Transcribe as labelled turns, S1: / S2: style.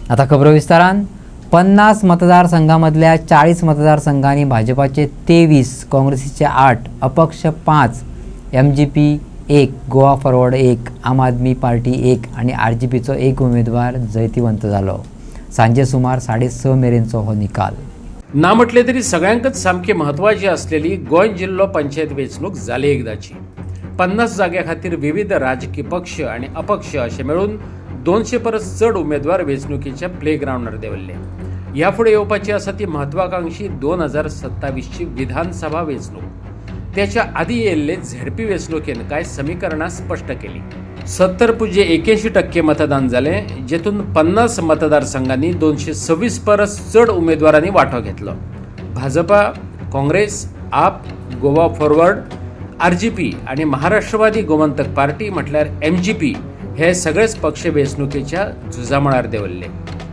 S1: आता खबर विस्तारान. 50 मतदारसंघांमधल्या 40 मतदारसंघांनी भाजपाचे 23, काँग्रेसीचे 8, अपक्ष 5, MGP 1, गोवा फॉरवर्ड 1, आम आदमी पार्टी 1 आणि RGPचो 1 उमेदवार जैतिवंत जालो. सांजे सुमार 6:30 मेरेनचो हो निकाल.
S2: ना म्हटले तरी सगळ्यांकच सामकी महत्वाची असलेली गोंय जिल्हो पंचायत वेंचणूक जाली एकदाची. 50 जाग्या खातीर विविध राजकीय पक्ष आणि अपक्ष असे मिळून 200 परस चड उमेदवार वेंचणुकीच्या प्लेग्राउंडार देंवल्ले. ह्या फुडें येवपाची आसा ती म्हत्वाकांक्षी 2027ची विधानसभा वेंचणूक. त्याच्या आदी येयल्ले झेडपी वेंचणुकेन कांय समीकरणां स्पश्ट केली. 70.81% मतदान जालें, जेतून 50 मतदारसंघांनी 226 परस चड उमेदवारांनी वांटो घेतलो. भाजपा, काँग्रेस, आप, गोवा फॉरवर्ड, RGP आणि महाराष्ट्रवादी गोमंतक पार्टी म्हटल्यार MGP हे सगळेच पक्ष वेंचणुकेच्या झुजामळार देंवल्ले.